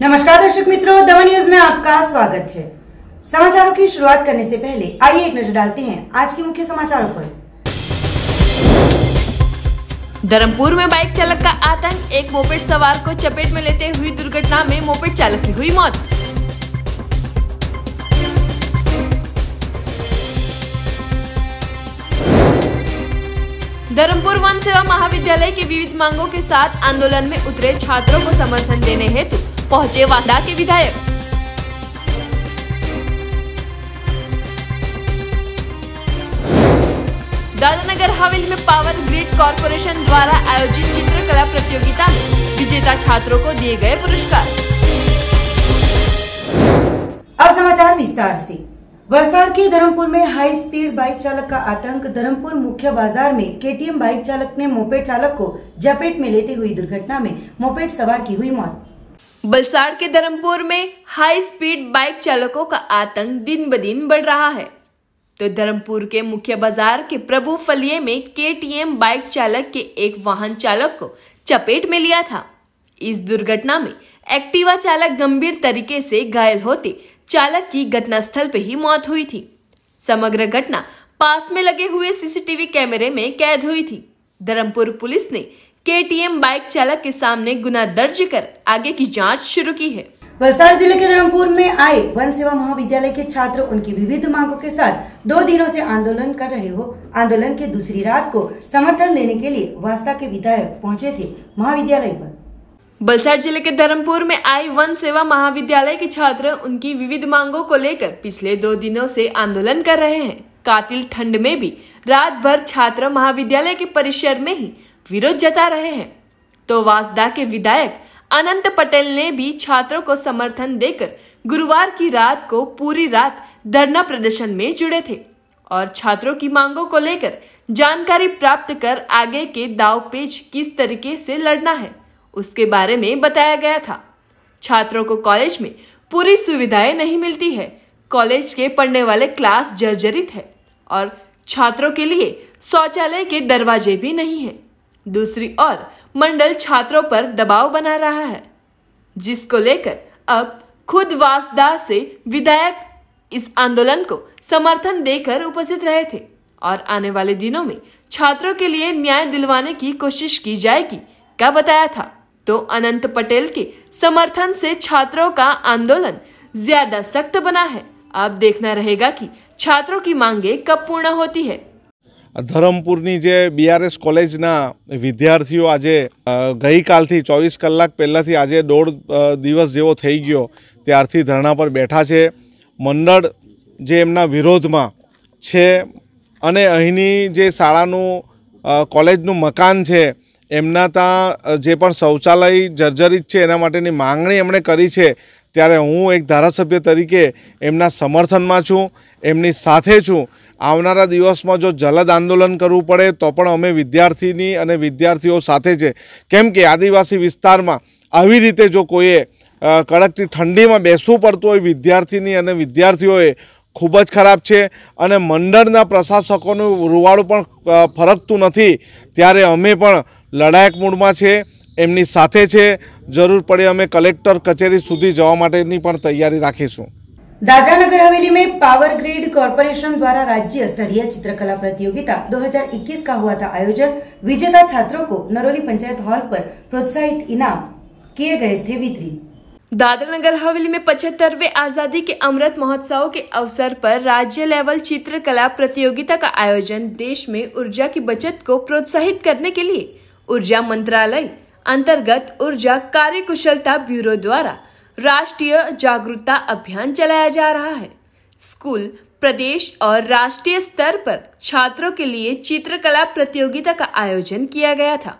नमस्कार दर्शक मित्रों, दमन न्यूज में आपका स्वागत है। समाचारों की शुरुआत करने से पहले आइए एक नजर डालते हैं आज के मुख्य समाचारों पर। धर्मपुर में बाइक चालक का आतंक, एक मोपेड सवार को चपेट में लेते हुई दुर्घटना में मोपेड चालक की हुई मौत। धर्मपुर वन सेवा महाविद्यालय की विविध मांगों के साथ आंदोलन में उतरे छात्रों को समर्थन देने हेतु पहुंचे वासदा के विधायक। दादरानगर हवेली में पावर ग्रिड कॉरपोरेशन द्वारा आयोजित चित्रकला प्रतियोगिता में विजेता छात्रों को दिए गए पुरस्कार। अब समाचार विस्तार से। वलसाड़ के धर्मपुर में हाई स्पीड बाइक चालक का आतंक। धर्मपुर मुख्य बाजार में केटीएम बाइक चालक ने मोपेड चालक को जपेट में लेते हुई दुर्घटना में मोपेड सवार की हुई मौत। वलसाड़ के धर्मपुर में हाई स्पीड बाइक चालकों का आतंक दिन ब दिन बढ़ रहा है। तो धर्मपुर के मुख्य बाजार के प्रभु फलिये में केटीएम बाइक चालक के एक वाहन चालक को चपेट में लिया था। इस दुर्घटना में एक्टिवा चालक गंभीर तरीके से घायल होते चालक की घटनास्थल पे ही मौत हुई थी। समग्र घटना पास में लगे हुए सीसीटीवी कैमरे में कैद हुई थी। धर्मपुर पुलिस ने केटीएम बाइक चालक के सामने गुना दर्ज कर आगे की जांच शुरू की है। वलसाड़ जिले के धर्मपुर में आए वन सेवा महाविद्यालय के छात्र उनकी विविध मांगों के साथ 2 दिनों से आंदोलन कर रहे हो। आंदोलन के दूसरी रात को समर्थन देने के लिए वासदा के विधायक पहुंचे थे महाविद्यालय पर। वलसाड़ जिले के धर्मपुर में आई वन सेवा महाविद्यालय के छात्र उनकी विविध मांगों को लेकर पिछले 2 दिनों से आंदोलन कर रहे हैं। कातिल ठंड में भी रात भर छात्र महाविद्यालय के परिसर में ही विरोध जता रहे हैं। तो वासदा के विधायक अनंत पटेल ने भी छात्रों को समर्थन देकर गुरुवार की रात को पूरी रात धरना प्रदर्शन में जुड़े थे और छात्रों की मांगों को लेकर जानकारी प्राप्त कर आगे के दावपेच किस तरीके से लड़ना है उसके बारे में बताया गया था। छात्रों को कॉलेज में पूरी सुविधाएं नहीं मिलती है। कॉलेज के पढ़ने वाले क्लास जर्जरित है और छात्रों के लिए शौचालय के दरवाजे भी नहीं है। दूसरी ओर मंडल छात्रों पर दबाव बना रहा है, जिसको लेकर अब खुद वासदा से विधायक इस आंदोलन को समर्थन देकर उपस्थित रहे थे और आने वाले दिनों में छात्रों के लिए न्याय दिलवाने की कोशिश की जाएगी का बताया था। तो अनंत पटेल के समर्थन से छात्रों का आंदोलन ज्यादा सख्त बना है। अब देखना रहेगा कि छात्रों की मांगे कब पूर्ण होती है। ધરમપુરની જે બીઆરએસ કોલેજના વિદ્યાર્થીઓ આજે ગઈકાલથી 24 કલાક પહેલાંથી આજે 1.5 દિવસ જેવો થઈ ગયો ત્યારથી ધરણા પર બેઠા છે। મંડળ જે એમના વિરોધમાં છે અને અહીંની જે શાળાનું કોલેજનું મકાન છે એમના ત્યાં જે પણ શૌચાલય જર્જરિત છે એના માટેની માંગણી એમણે કરી છે। ત્યારે હું એક ધારાસભ્ય તરીકે એમના સમર્થનમાં છું, એમની સાથે છું। આવનારા દિવસમાં જો જલદ આંદોલન કરવું પડે તો પણ અમે વિદ્યાર્થીની અને વિદ્યાર્થીઓ સાથે છે। કેમ કે આદિવાસી વિસ્તારમાં આવી રીતે જો કોઈએ કડકથી ઠંડીમાં બેસવું પડતું હોય વિદ્યાર્થીની અને વિદ્યાર્થીઓએ ખૂબ જ ખરાબ છે અને મંડળના પ્રશાસકોનું રૂવાડું પણ ફરકતું નથી। ત્યારે અમે પણ લડાયક મૂડમાં છે, એમની સાથે છે। જરૂર પડે અમે કલેક્ટર કચેરી સુધી જવા માટેની પણ તૈયારી રાખીશું। दादरा नगर हवेली में पावर ग्रिड कॉरपोरेशन द्वारा राज्य स्तरीय चित्रकला प्रतियोगिता 2021 का हुआ था आयोजन। विजेता छात्रों को नरोली पंचायत हॉल पर प्रोत्साहित इनाम किए गए थे वितरित। दादरा नगर हवेली में 75वें आजादी के अमृत महोत्सव के अवसर पर राज्य लेवल चित्रकला प्रतियोगिता का आयोजन देश में ऊर्जा की बचत को प्रोत्साहित करने के लिए ऊर्जा मंत्रालय अंतर्गत ऊर्जा कार्यकुशलता ब्यूरो द्वारा राष्ट्रीय जागरूकता अभियान चलाया जा रहा है। स्कूल, प्रदेश और राष्ट्रीय स्तर पर छात्रों के लिए चित्रकला प्रतियोगिता का आयोजन किया गया था।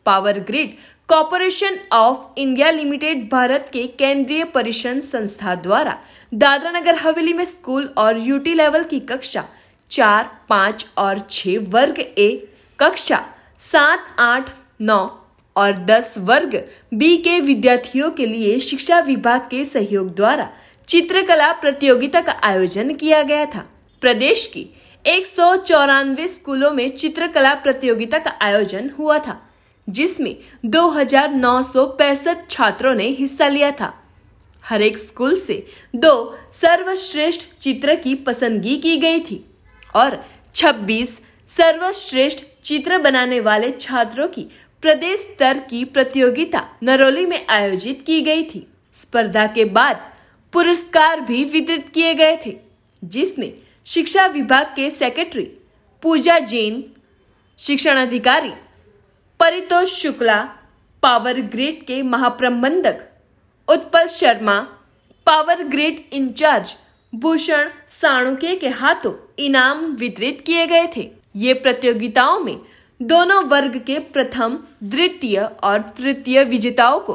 Power grid corporation of India limited Bharat के केंद्रीय परिषद संस्था द्वारा दादरा नगर हवेली में स्कूल और यूटी लेवल की कक्षा 4, 5 और 6 वर्ग ए, कक्षा 7, 8, 9 और 10 वर्ग बी के विद्यार्थियों के लिए शिक्षा विभाग के सहयोग द्वारा चित्रकला प्रतियोगिता का आयोजन किया गया था। प्रदेश की 194 स्कूलों में चित्रकला प्रतियोगिता का आयोजन हुआ था, जिसमें 2965 छात्रों ने हिस्सा लिया था। हर एक स्कूल से 2 सर्वश्रेष्ठ चित्र की पसंदगी की गई थी और 26 सर्वश्रेष्ठ चित्र बनाने वाले छात्रों की प्रदेश स्तर की प्रतियोगिता नरौली में आयोजित की गई थी। स्पर्धा के बाद पुरस्कार भी वितरित किए गए थे, जिसमें शिक्षा विभाग के सेक्रेटरी पूजा जैन, शिक्षण अधिकारी परितोष शुक्ला, पावर ग्रिड के महाप्रबंधक Utpal Sharma, power grid in charge Bhushan Sanuke के हाथों इनाम वितरित किए गए थे। ये प्रतियोगिताओं में दोनों वर्ग के प्रथम, द्वितीय और तृतीय विजेताओं को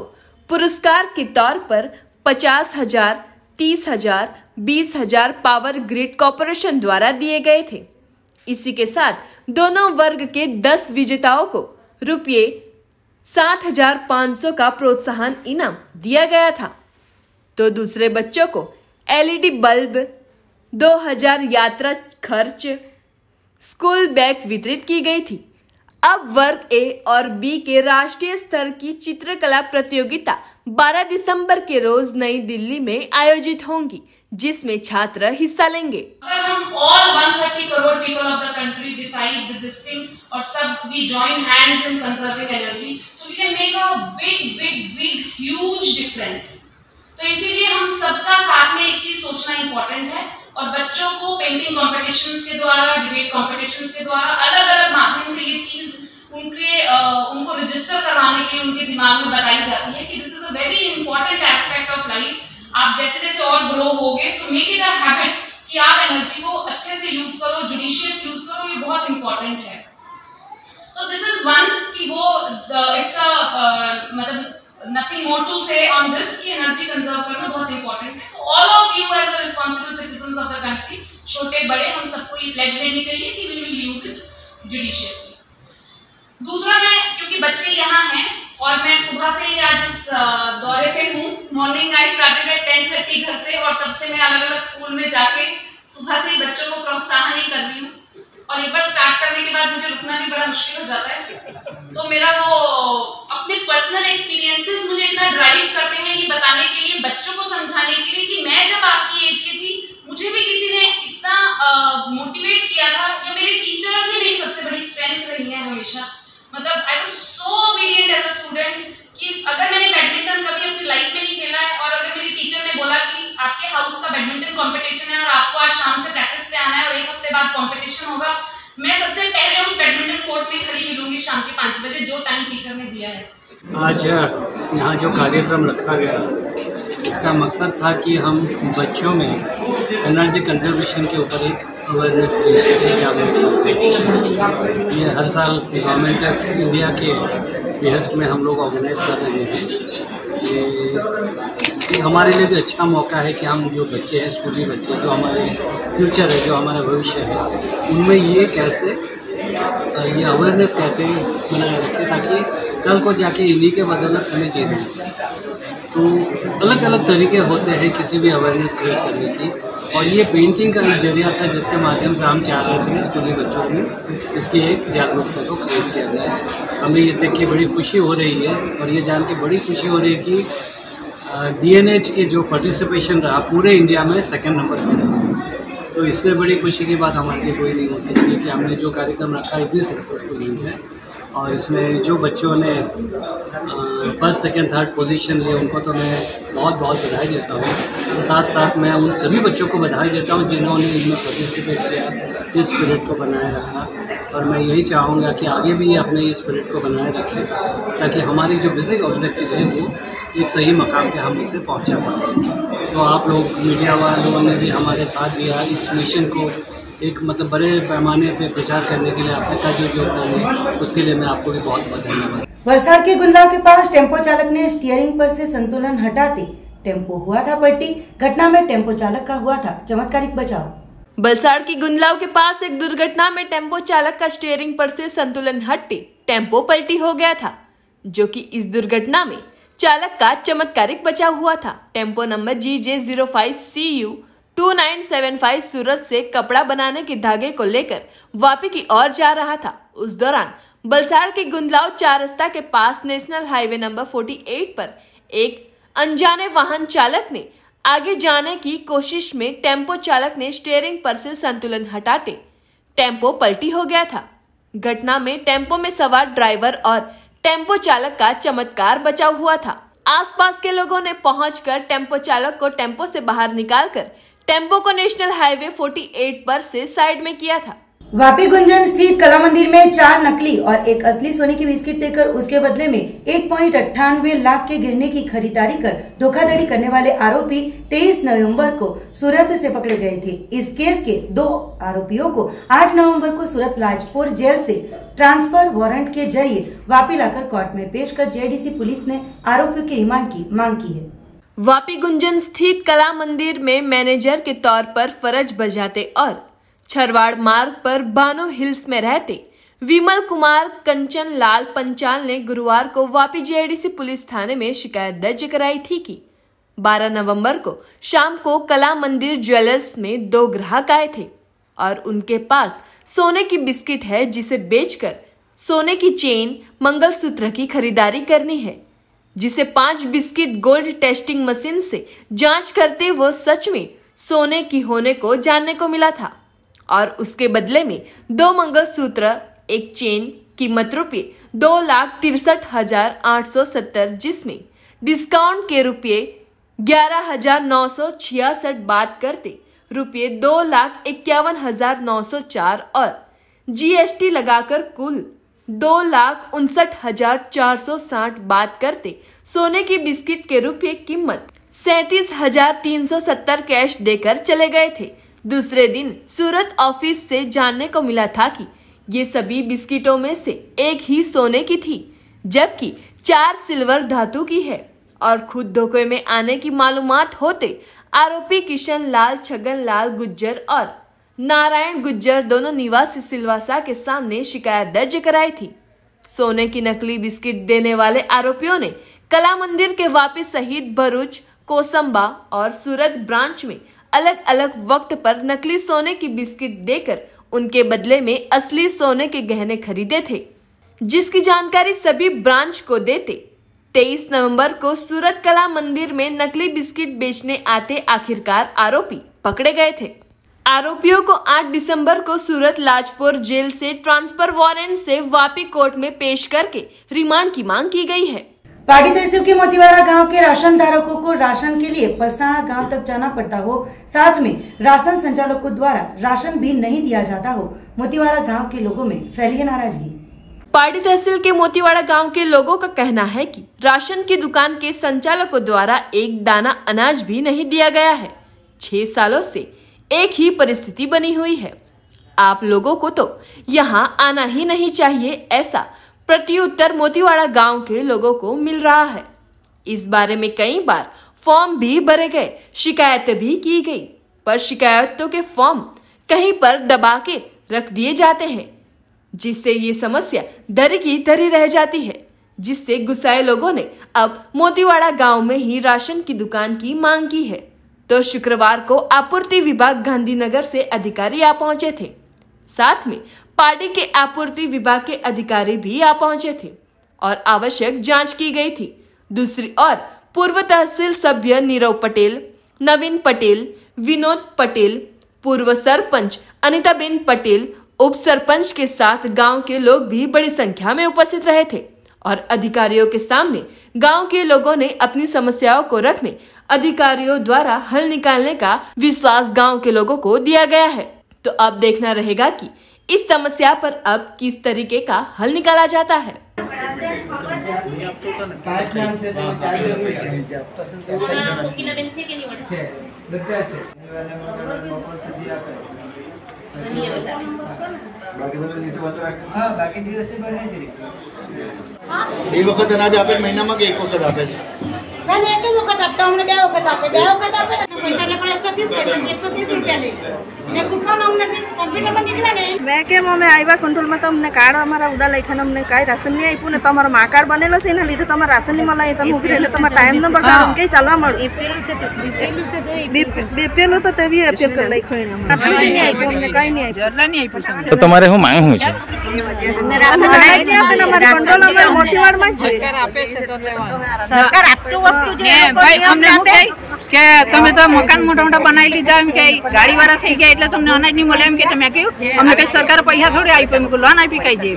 पुरस्कार के तौर पर 50,000, 30,000, 20,000 पावर ग्रिड कॉरपोरेशन द्वारा दिए गए थे। इसी के साथ दोनों वर्ग के 10 विजेताओं को रुपये 7,500 का प्रोत्साहन इनाम दिया गया था, तो दूसरे बच्चों को LED बल्ब, 2,000 यात्रा खर्च, स्कूल बैग वितरित की गई थी। अब वर्ग A और B के राष्ट्रीय स्तर की चित्रकला प्रतियोगिता 12 दिसंबर के रोज नई दिल्ली में आयोजित होंगी, जिसमें छात्र हिस्सा लेंगे। अगर हम all 130 crore people of the country decide with this thing और सब we join hands in conserving energy, तो we can make a big huge difference। तो इसीलिए हम सबका साथ में एक चीज सोचना इम्पोर्टेंट है और बच्चों को पेंटिंग कॉम्पिटिशन्स के द्वारा, डिबेट कॉम्पिटिशन्स के द्वारा अलग-अलग माध्यम से ये चीज उनको रजिस्टर करवाने के लिए उनके दिमाग में बताई जाती है कि this is a very important aspect of life. आप जैसे जैसे और ग्रो होगे तो मेक इट अ हैबिट कि आप एनर्जी को अच्छे से यूज करो, जुडिशियस यूज करो, ये बहुत इंपॉर्टेंट है। तो दिस इज वन कि वो इट्स अ मतलब nothing more to say on this कि एनर्जी कंजर्व करना बहुत इंपॉर्टेंट है। तो all of you as a responsible citizens of the country, छोटे बड़े, हम सबको ये प्लेज लेनी चाहिए कि we will use it judiciously. दूसरा, मैं क्योंकि बच्चे यहाँ हैं और मैं सुबह से ही आज इस दौरे पे हूँ, मॉर्निंग आई स्टार्टेड एट 10:30 घर से और तब से मैं अलग अलग स्कूल में जाके सुबह से ही बच्चों को प्रोत्साहन ही कर रही हूँ और एक बार स्टार्ट करने के बाद मुझे रुकना भी बड़ा मुश्किल हो जाता है। तो मेरा वो अपने पर्सनल एक्सपीरियंसेस मुझे इतना ड्राइव करते हैं ये बताने के लिए, बच्चों को समझाने के लिए कि मैं जब आपकी एज की थी मुझे भी किसी ने इतना मोटिवेट किया था, या मेरे टीचर्स ही मेरी सबसे बड़ी स्ट्रेंथ रही है हमेशा। मतलब I was so obedient as a student कि अगर मैंने बैडमिंटन कभी अपनी लाइफ में नहीं खेला है और अगर मेरी टीचर ने बोला कि आपके हाउस का बैडमिंटन कंपटीशन है और आपको आज शाम से प्रैक्टिस पे आना है और एक हफ्ते बाद कंपटीशन होगा, मैं सबसे पहले उस बैडमिंटन कोर्ट में खड़ी मिलूंगी शाम के 5 बजे, जो टाइम टीचर ने दिया है। आज यहाँ जो कार्यक्रम रखा गया, इसका मकसद था कि हम बच्चों में एनर्जी कंजर्वेशन के ऊपर एक अवेयरनेस क्रिएट करें, जागरूकता। ये हर साल गवर्नमेंट ऑफ इंडिया के बेहस्ट में हम लोग ऑर्गेनाइज कर रहे हैं। ये हमारे लिए भी अच्छा मौका है कि हम जो बच्चे हैं, स्कूली बच्चे, जो हमारे फ्यूचर है, जो हमारा भविष्य है, उनमें ये कैसे ये अवेयरनेस कैसे बनाए रखें ताकि कल को जाके इन्हीं के बदौलत हमें जीना है। तो अलग अलग तरीके होते हैं किसी भी अवेयरनेस क्रिएट करने की, और ये पेंटिंग का एक जरिया था जिसके माध्यम से हम चाह रहे थे स्कूली बच्चों में इसकी एक जागरूकता को क्रिएट किया जाए। हमें ये देख के बड़ी खुशी हो रही है और ये जान के बड़ी खुशी हो रही है कि DNH के जो पार्टिसिपेशन रहा पूरे इंडिया में 2nd नंबर पर रहा। तो इससे बड़ी खुशी की बात हमारे लिए कोई नहीं हो सकती कि हमने जो कार्यक्रम रखा इतनी सक्सेसफुल हुई है, और इसमें जो बच्चों ने 1st, 2nd, 3rd पोजीशन ली उनको तो मैं बहुत बहुत बधाई देता हूँ। तो साथ साथ मैं उन सभी बच्चों को बधाई देता हूँ जिन्होंने इनमें पार्टिसिपेट किया, इस स्पिरिट को बनाए रखा, और मैं यही चाहूँगा कि आगे भी ये अपने इस स्पिरिट को बनाए रखें ताकि हमारी जो बेसिक ऑब्जेक्टिव है वो एक सही मकाम पे हम इसे पहुँचा पाएँ। तो आप लोग मीडिया वालों ने भी हमारे साथ दिया इस मिशन को एक मतलब बड़े पैमाने पे प्रचार करने के लिए आपका जो योगदान है उसके लिए मैं आपको भी बहुत बहुत धन्यवाद। वलसाड़ के गुंदलाव के पास टेम्पो चालक ने स्टीयरिंग पर से संतुलन हटाते टेम्पो हुआ था पलटी। घटना में टेम्पो चालक का हुआ था चमत्कारिक बचाव। वलसाड़ की गुंदलाव के पास एक दुर्घटना में टेम्पो चालक का स्टीयरिंग पर से संतुलन हटते टेम्पो पलटी हो गया था, जो कि इस दुर्घटना में चालक का चमत्कारिक बचाव हुआ था। टेम्पो नंबर GJ05CU 2975 सूरत से कपड़ा बनाने के धागे को लेकर वापी की ओर जा रहा था। उस दौरान वलसाड़ के गुंदलाव 4 रास्ता के पास नेशनल हाईवे नंबर 48 पर एक अनजाने वाहन चालक ने आगे जाने की कोशिश में टेम्पो चालक ने स्टीयरिंग पर से संतुलन हटाते टेम्पो पलटी हो गया था। घटना में टेम्पो में सवार ड्राइवर और टेम्पो चालक का चमत्कार बचाव हुआ था। आसपास के लोगों ने पहुंचकर टेम्पो चालक को टेम्पो से बाहर निकालकर टेम्पो को नेशनल हाईवे 48 पर से साइड में किया था। वापी गुंजन स्थित कला मंदिर में 4 नकली और 1 असली सोने की बिस्किट देकर उसके बदले में 1.98 लाख के गहने की खरीदारी कर धोखाधड़ी करने वाले आरोपी 23 नवंबर को सूरत से पकड़े गए थे। इस केस के 2 आरोपियों को 8 नवंबर को सूरत लाजपुर जेल से ट्रांसफर वारंट के जरिए वापी लाकर कोर्ट में पेश कर जेडीसी पुलिस ने आरोपियों के रिमांड की मांग की है। वापी गुंजन स्थित कला मंदिर में मैनेजर के तौर पर फर्ज बजाते और छरवाड़ मार्ग पर बानो हिल्स में रहते विमल कुमार कंचन लाल पंचाल ने गुरुवार को वापी जेडीसी पुलिस थाने में शिकायत दर्ज कराई थी कि 12 नवंबर को शाम को कला मंदिर ज्वेलर्स में 2 ग्राहक आए थे और उनके पास सोने की बिस्किट है जिसे बेचकर सोने की चेन मंगलसूत्र की खरीदारी करनी है, जिसे 5 बिस्किट गोल्ड टेस्टिंग मशीन से जांच करते वो सच में सोने की होने को जानने को मिला था और उसके बदले में 2 मंगलसूत्र, 1 चेन कीमत ₹2,63,870 जिसमें डिस्काउंट के ₹11,966 बात करते ₹2,51,904 और जीएसटी लगाकर कुल 2,59,460 बात करते सोने की बिस्किट के कीमत 37,370 कैश देकर चले गए थे। दूसरे दिन सूरत ऑफिस से जानने को मिला था कि ये सभी बिस्किटों में से 1 ही सोने की थी, जबकि 4 सिल्वर धातु की है और खुद धोखे में आने की मालूमात होते आरोपी किशन लाल, छगन लाल गुज्जर और नारायण गुज्जर दोनों निवासी सिलवासा के सामने शिकायत दर्ज कराई थी। सोने की नकली बिस्किट देने वाले आरोपियों ने कला मंदिर के वापी सहित भरूच, कोसंबा और सूरत ब्रांच में अलग अलग वक्त पर नकली सोने की बिस्किट देकर उनके बदले में असली सोने के गहने खरीदे थे, जिसकी जानकारी सभी ब्रांच को देते 23 नवंबर को सूरत कला मंदिर में नकली बिस्किट बेचने आते आखिरकार आरोपी पकड़े गए थे। आरोपियों को 8 दिसंबर को सूरत लाजपुर जेल से ट्रांसफर वारंट से वापी कोर्ट में पेश करके रिमांड की मांग की गई है। पाटी तहसील के मोतीवाड़ा गांव के राशन धारकों को राशन के लिए पलसाना गांव तक जाना पड़ता हो, साथ में राशन संचालकों द्वारा राशन भी नहीं दिया जाता हो। मोतीवाड़ा गांव के लोगों में फैली है नाराजगी। पाटी तहसील के मोतीवाड़ा गांव के लोगों का कहना है कि राशन की दुकान के संचालकों द्वारा एक दाना अनाज भी नहीं दिया गया है। 6 सालों से एक ही परिस्थिति बनी हुई है। आप लोगों को तो यहाँ आना ही नहीं चाहिए, ऐसा प्रत्युत्तर मोतीवाड़ा गांव के लोगों को मिल रहा है। इस बारे में कई बार फॉर्म भी भरे गए, शिकायत भी की गई, पर शिकायतों के फॉर्म कहीं पर दबा के रख दिए जाते हैं, जिससे ये समस्या धरी की धरी रह जाती है, जिससे गुस्साए लोगों ने अब मोतीवाड़ा गांव में ही राशन की दुकान की मांग की है। तो शुक्रवार को आपूर्ति विभाग गांधीनगर से अधिकारी आ पहुंचे थे, साथ में पार्टी के आपूर्ति विभाग के अधिकारी भी आ पहुंचे थे और आवश्यक जांच की गई थी। दूसरी ओर पूर्व तहसील सभ्य नीरव पटेल, नवीन पटेल, विनोद पटेल, पूर्व सरपंच अनिताबेन पटेल, उप सरपंच के साथ गांव के लोग भी बड़ी संख्या में उपस्थित रहे थे और अधिकारियों के सामने गांव के लोगों ने अपनी समस्याओं को रखने, अधिकारियों द्वारा हल निकालने का विश्वास गांव के लोगों को दिया गया है। तो अब देखना रहेगा कि इस समस्या पर अब किस तरीके का हल निकाला जाता है। एक वक्त अनाज आपे महीना में एक वक्त आपे एक वक्त आपता हमने 2 वक्त आपे पैसा ले पड़े 130 रुपया ले ये कूपन हमने कंप्यूटर में निकला नहीं मैं के में आइबा कंट्रोल में तो हमने कार्ड हमारा उदा लेखन हमने काई राशन नहीं आइपुने तमर मा कार्ड बनेलो से न लीधे तमर राशन नहीं मलाई त मुगी रहले तमर टाइम नंबर कार्ड हमके चलवा मड़ बीपीएल तो तभी एपीएल कर लै खोइन हम आटली नहीं आइपु हमने काई नहीं आइपु जरला नहीं आइपु तो तुम्हारे हूँ मांग हुई छे राशन नहीं आपन हमार कंट्रोल हमार मोतीवाड़ में छे सरकार आपको वस्तु जे भाई हमने हो के તમે તો મકાન મોટા મોટા બનાવી લીધા એમ કે ગાડી વાળા થઈ ગયા એટલે તમને અનાજ નહીં મળે એમ કે તમે કહ્યું અમને કઈ સરકાર પૈસા થોડી આપી એમ લોન આપી કઈ દે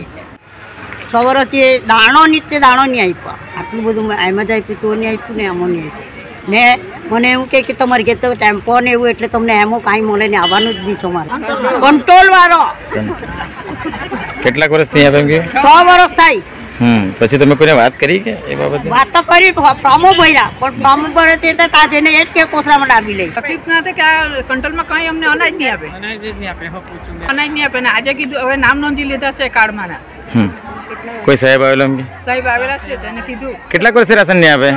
6 વર્ષથી દાણો નીચે દાણો નહીં આપ્યા આટલું બધું એમ જ આપ્યું તો નહીં આપ્યું ને એમો નહીં આપ્યું ને મને એવું કે તમારે કે તો ટેમ્પો ને એવું એટલે તમને એમો કાંઈ મળે ને આવવાનું જ નહીં તમારે કંટ્રોલ વાળો કેટલાક વર્ષથી આવ્યા એમ કે 6 વર્ષ થઈ પછી તમે કોઈને વાત કરી કે એ બાબતે વાત તો કરી ફોર્મો ભર્યા પણ ફોર્મ ભરે તે તો કાજે ને એ જ કે કોસરામાં ડાબી લે તકલીફ ના થાય કે કંટ્રોલમાં કઈ અમને અનાજ નહીં આપે અનાજ નહીં આપે ને આજે કીધું હવે નામ નોંધી લીધા છે કાર્ડમાં ના કોઈ સાહેબ આવેલો એમ કે સાહેબ આવેલા છે તેને કીધું કેટલાક વર્ષથી રાશન નહીં આપે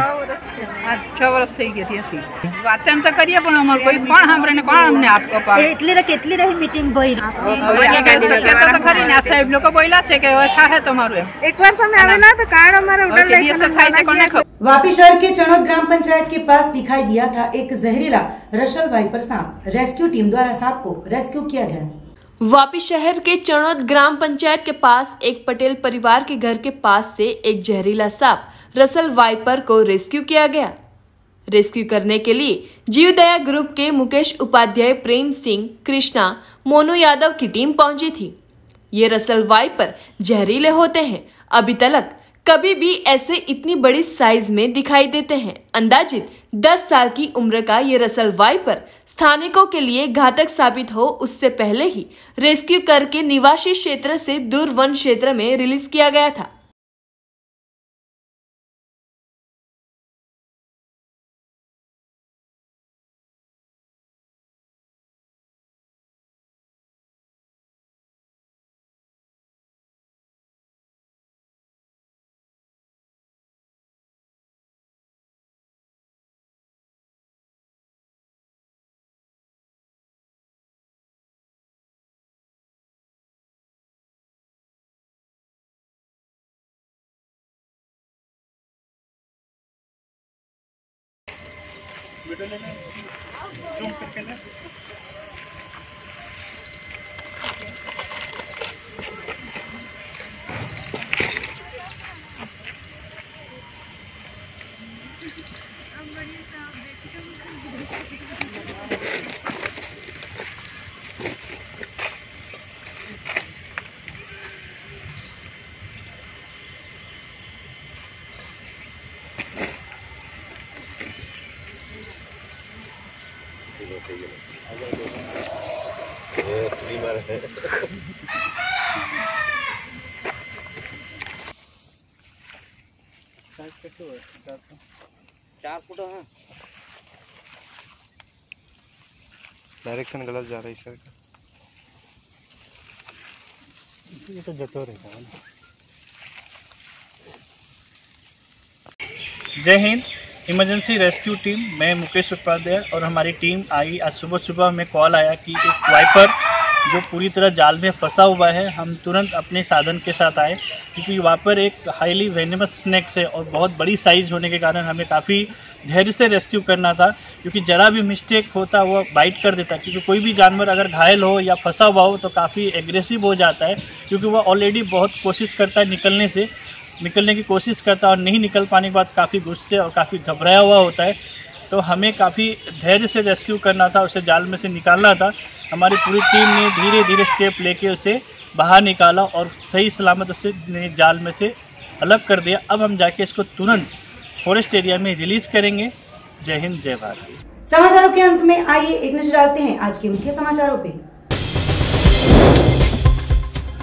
6 વર્ષ થઈ ગયા ત્યાંથી વાત એમ તો કરીએ પણ અમાર કોઈ કોણ સાંભળે ને કોણ અમને આપવા પાડે એટલી કેટલી રહી મીટિંગ ભરી તો ખરી ને આ સાહેબ લોકો બોલ્યા છે કે હવે થાહે તમારું એમ એકવાર તમે આવેલા તો કાર્ડ અમારા ઉડલ લઈ થાય છે કોને ખબર वापी शहर के चणोद ग्राम पंचायत के पास दिखाई दिया था एक जहरीला रसल वाइपर सांप। रेस्क्यू टीम द्वारा सांप को रेस्क्यू किया गया। वापी शहर के चणोद ग्राम पंचायत के पास एक पटेल परिवार के घर के पास से एक जहरीला सांप रसल वाइपर को रेस्क्यू किया गया। रेस्क्यू करने के लिए जीवदया ग्रुप के मुकेश उपाध्याय, प्रेम सिंह, कृष्णा, मोनू यादव की टीम पहुंची थी। ये रसल वाइपर जहरीले होते हैं। अभी तक कभी भी ऐसे इतनी बड़ी साइज में दिखाई देते हैं। अंदाजित 10 साल की उम्र का ये रसल वाइपर स्थानिकों के लिए घातक साबित हो उससे पहले ही रेस्क्यू करके निवासी क्षेत्र से दूर वन क्षेत्र में रिलीज किया गया था। डायरेक्शन गलत जा रही है सर। ये तो जतो रहेगा। जय हिंद। इमरजेंसी रेस्क्यू टीम, मैं मुकेश उपाध्याय और हमारी टीम आई। आज सुबह हमें कॉल आया कि एक वाइपर जो पूरी तरह जाल में फंसा हुआ है। हम तुरंत अपने साधन के साथ आए क्योंकि वाइपर एक हाईली वेनेमस स्नेक्स है और बहुत बड़ी साइज होने के कारण हमें काफ़ी धैर्य से रेस्क्यू करना था, क्योंकि ज़रा भी मिस्टेक होता वो बाइट कर देता। क्योंकि कोई भी जानवर अगर घायल हो या फंसा हुआ हो तो काफ़ी एग्रेसिव हो जाता है, क्योंकि वह ऑलरेडी बहुत कोशिश करता है निकलने की कोशिश करता है और नहीं निकल पाने के बाद काफ़ी गुस्से और काफ़ी घबराया हुआ होता है। तो हमें काफ़ी धैर्य से रेस्क्यू करना था, उसे जाल में से निकालना था। हमारी पूरी टीम ने धीरे धीरे स्टेप लेके उसे बाहर निकाला और सही सलामत उसे जाल में से अलग कर दिया। अब हम जाके इसको तुरंत फॉरेस्ट एरिया में रिलीज करेंगे। जय हिंद, जय भारत। समाचारों के अंत में आइए एक नजर डालते हैं आज के मुख्य समाचारों पे।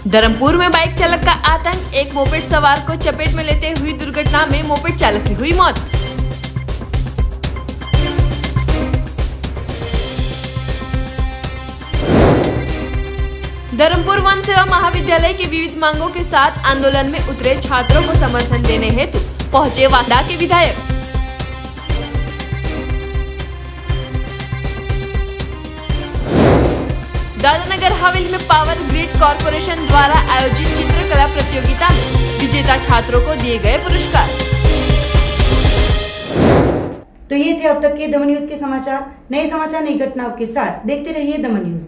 धर्मपुर में बाइक चालक का आतंक, एक मोपेड सवार को चपेट में लेते हुई दुर्घटना में मोपेड चालक की हुई मौत। धर्मपुर वन सेवा महाविद्यालय की विविध मांगों के साथ आंदोलन में उतरे छात्रों को समर्थन देने हेतु पहुंचे वादा के विधायक। दादरा हवेली में पावर ग्रिड कॉरपोरेशन द्वारा आयोजित चित्रकला प्रतियोगिता में विजेता छात्रों को दिए गए पुरस्कार। तो ये थे अब तक के दमन न्यूज के समाचार। नए समाचार, नई घटनाओं के साथ देखते रहिए दमन न्यूज।